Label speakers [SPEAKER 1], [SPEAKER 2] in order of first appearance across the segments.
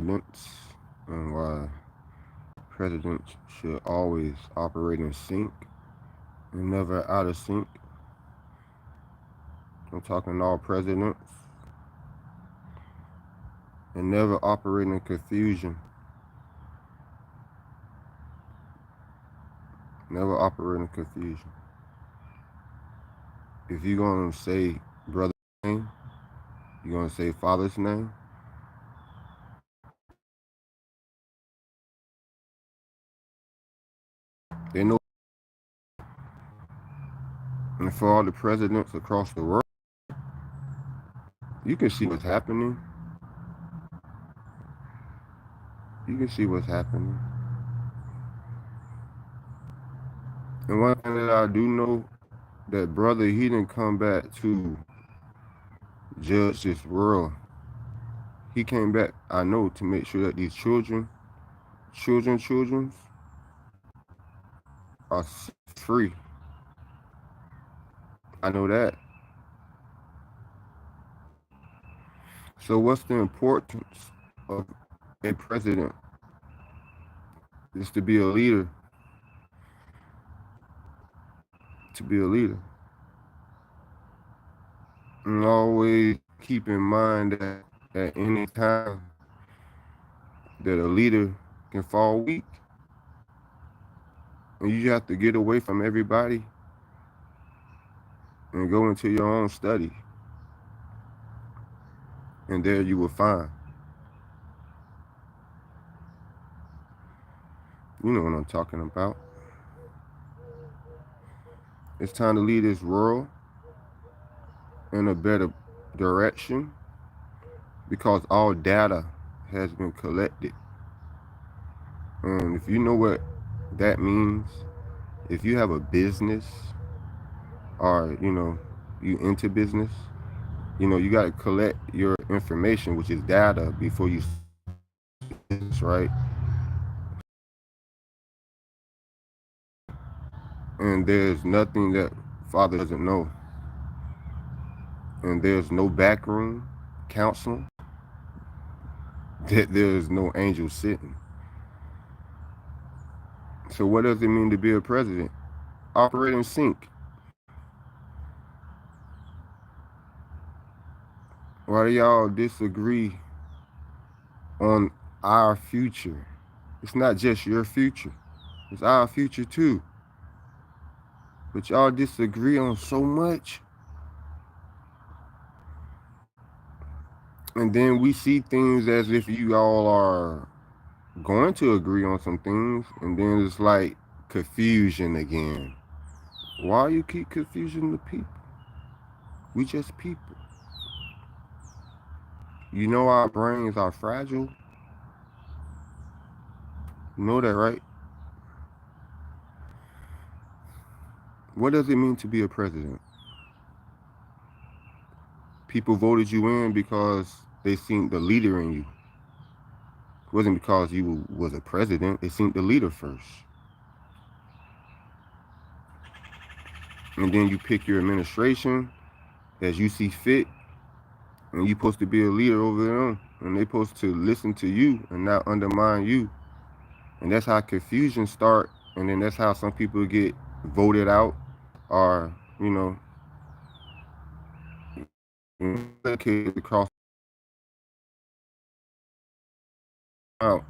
[SPEAKER 1] presidents and why presidents should always operate in sync and never out of sync. I'm talking all presidents and never operate in confusion. Never operate in confusion. If you're gonna say brother's name, you're gonna say father's name. They know, and for all the presidents across the world, you can see what's happening. You can see what's happening. And one thing that I do know, that brother, he didn't come back to judge this world. He came back, I know, to make sure that these children are free. I know that. So what's the importance of a president? Is to be a leader. To be a leader. And always keep in mind that at any time that a leader can fall weak. And you have to get away from everybody and go into your own study. And there you will find. You know what I'm talking about. It's time to lead this world in a better direction because all data has been collected. And if you know what that means, if you have a business or, you into business, you got to collect your information, which is data, before you business, right? And there's nothing that Father doesn't know. And there's no backroom counseling. That there's no angel sitting. So what does it mean to be a president? Operate in sync. Why do y'all disagree on our future? It's not just your future. It's our future too. But y'all disagree on so much. And then we see things as if you all are going to agree on some things. And then it's like confusion again. Why you keep confusing the people? We just people. You know our brains are fragile. You know that, right? What does it mean to be a president? People voted you in because they seen the leader in you. It wasn't because you was a president. They seen the leader first. And then you pick your administration as you see fit. And you're supposed to be a leader over them. And they're supposed to listen to you and not undermine you. And that's how confusion start. And then that's how some people get voted out or, across out.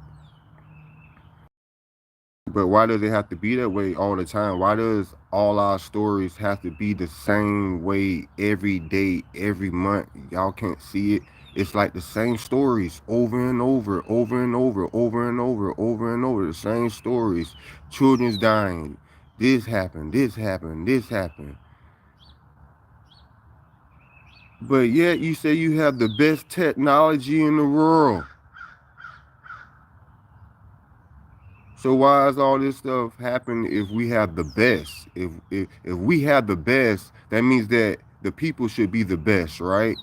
[SPEAKER 1] But why does it have to be that way all the time? Why does all our stories have to be the same way every day, every month? Y'all can't see it. It's like the same stories over and over, over and over, over and over, over and over. The same stories. Children's dying. This happened, this happened, this happened. But yet you say you have the best technology in the world. So why is all this stuff happen if we have the best? If we have the best, that means that the people should be the best, right?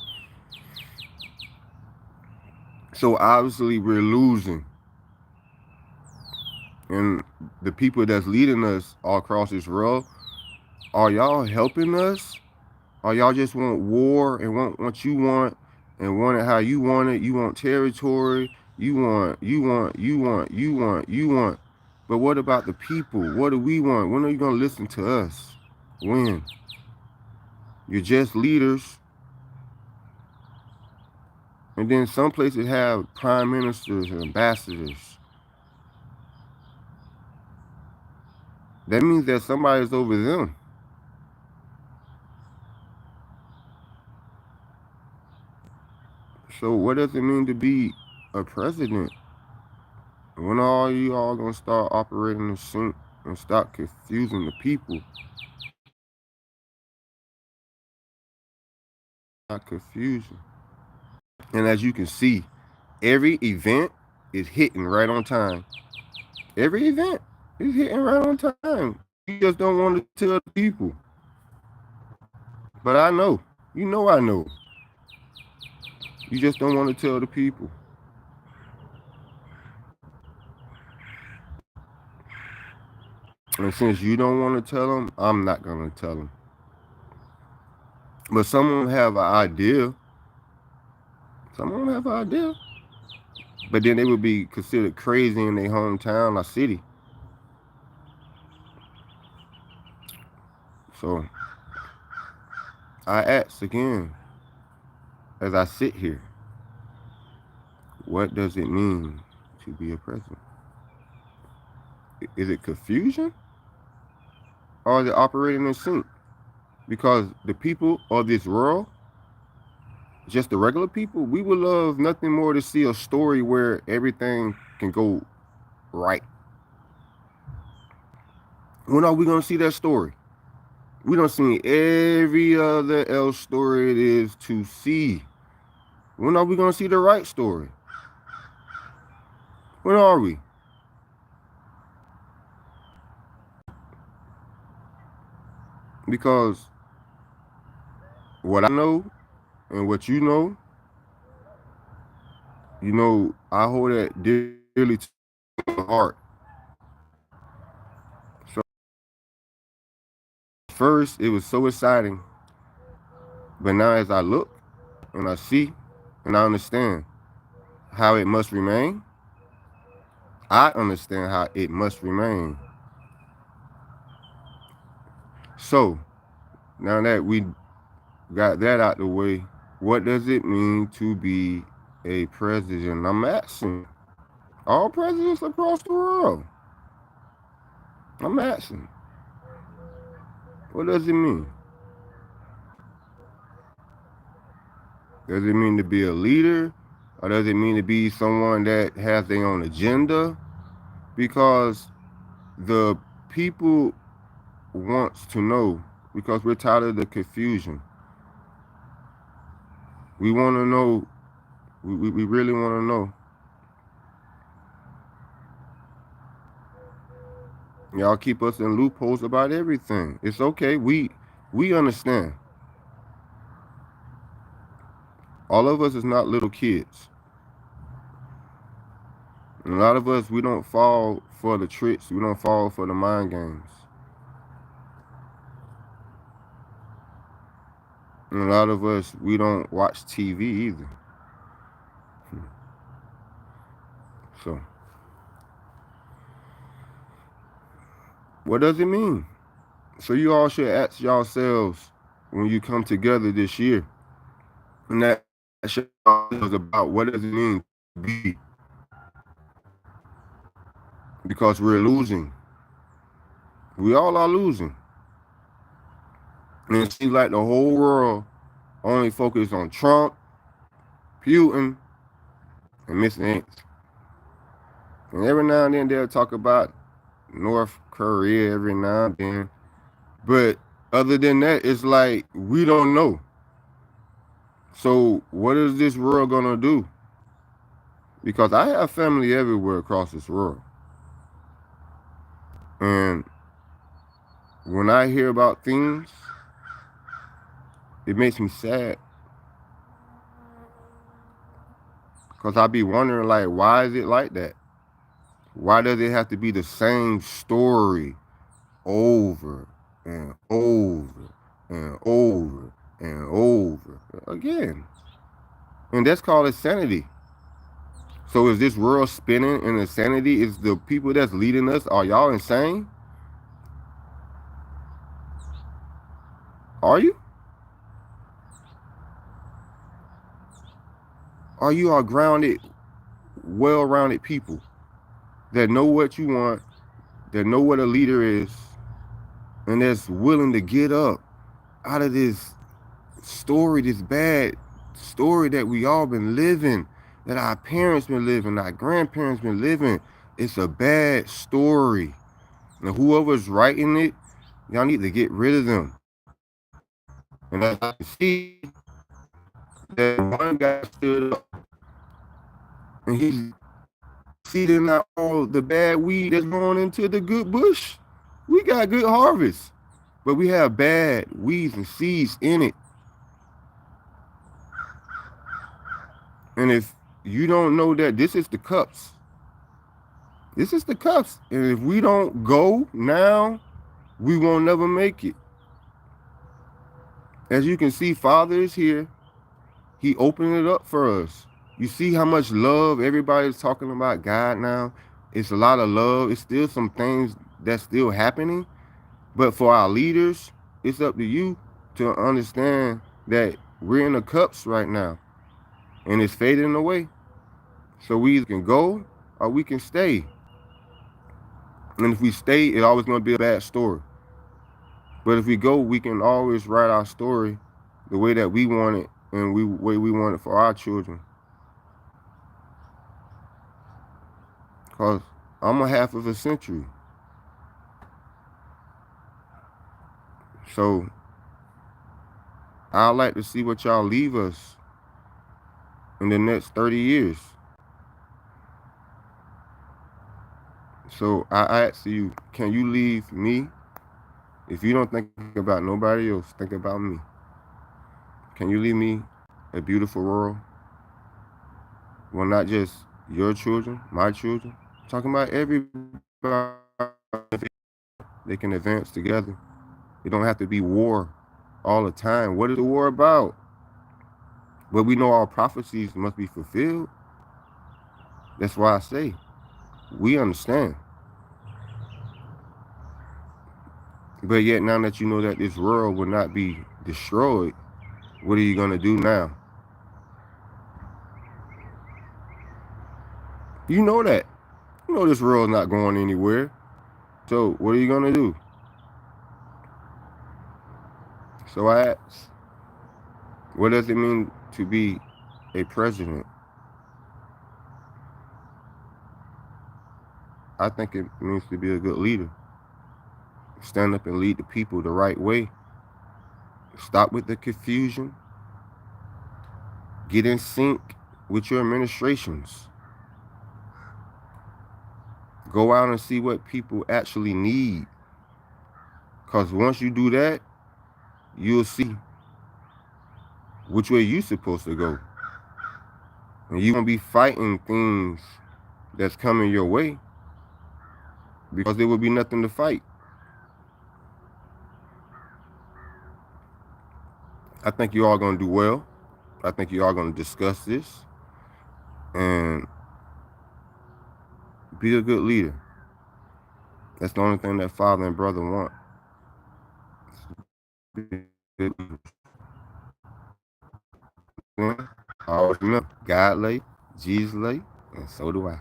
[SPEAKER 1] So obviously we're losing. And the people that's leading us all across this world, are y'all helping us? Or y'all just want war and want what you want and want it how you want it? You want territory. You want. But what about the people? What do we want? When are you gonna listen to us? When? You're just leaders. And then some places have prime ministers and ambassadors. That means that somebody's over them. So what does it mean to be a president? When are you all gonna start operating in sync and stop confusing the people? Not confusion. And as you can see, every event is hitting right on time. Every event is hitting right on time. You just don't want to tell the people. But I know. You know I know. You just don't want to tell the people. And since you don't want to tell them, I'm not going to tell them. But someone have an idea. Someone have an idea. But then they would be considered crazy in their hometown or city. So I ask again, as I sit here, what does it mean to be a president? Is it confusion? Or is it operating in sync? Because the people of this world, just the regular people, we would love nothing more to see a story where everything can go right. When are we going to see that story? We don't see every other else story it is to see. When are we going to see the right story? When are we? Because what I know and what you know, I hold that dearly to my heart. So first, it was so exciting. But now as I look and I see and I understand how it must remain, I understand how it must remain. So now that we got that out the way, what does it mean to be a president? I'm asking all presidents across the world. I'm asking, what does it mean? Does it mean to be a leader? Or does it mean to be someone that has their own agenda? Because the people wants to know, because we're tired of the confusion. We want to know, we really want to know. Y'all keep us in loopholes about everything. It's okay. We understand. All of us is not little kids. And a lot of us, we don't fall for the tricks. We don't fall for the mind games. And a lot of us, we don't watch TV either. So, what does it mean? So you all should ask yourselves when you come together this year, and that shows about what does it mean to be, because we're losing. We all are losing. And it seems like the whole world only focused on Trump, Putin, and Miss Nance. And every now and then they'll talk about North Korea every now and then. But other than that, it's like we don't know. So what is this world gonna do? Because I have family everywhere across this world. And when I hear about things, it makes me sad. Because I be wondering, like, why is it like that? Why does it have to be the same story over and over and over and over again? And that's called insanity. So is this world spinning in insanity? Is the people that's leading us, are y'all insane? Are you? Are you all grounded, well-rounded people that know what you want, that know what a leader is, and that's willing to get up out of this story, this bad story that we all been living, that our parents been living, our grandparents been living? It's a bad story. And whoever's writing it, y'all need to get rid of them. And as I can see, that one guy stood up and he's seeding out all the bad weed that's going into the good bush. We got good harvest, but we have bad weeds and seeds in it. And if you don't know that this is the cups, this is the cups. And if we don't go now, we won't never make it. As you can see, Father is here. He opened it up for us. You see how much love everybody's talking about God now? It's a lot of love. It's still some things that's still happening. But for our leaders, it's up to you to understand that we're in the cups right now. And it's fading away. So we either can go or we can stay. And if we stay, it's always going to be a bad story. But if we go, we can always write our story the way that we want it and the way we want it for our children. Because I'm a half of a century. So I'd like to see what y'all leave us in the next 30 years. So I ask you, can you leave me? If you don't think about nobody else, think about me. Can you leave me a beautiful world? Well, not just your children, my children. I'm talking about everybody. They can advance together. It don't have to be war all the time. What is the war about? But we know all prophecies must be fulfilled. That's why I say we understand. But yet now that you know that this world will not be destroyed, what are you going to do now? You know that. You know this world's not going anywhere. So what are you going to do? So I ask, what does it mean to be a president? I think it means to be a good leader. Stand up and lead the people the right way. Stop with the confusion. Get in sync with your administrations. Go out and see what people actually need. Because once you do that, you'll see which way you're supposed to go. And you won't be fighting things that's coming your way because there will be nothing to fight. I think you all going to do well. I think you all going to discuss this and be a good leader. That's the only thing that father and brother want. I always remember, God lay, Jesus lay, and so do I.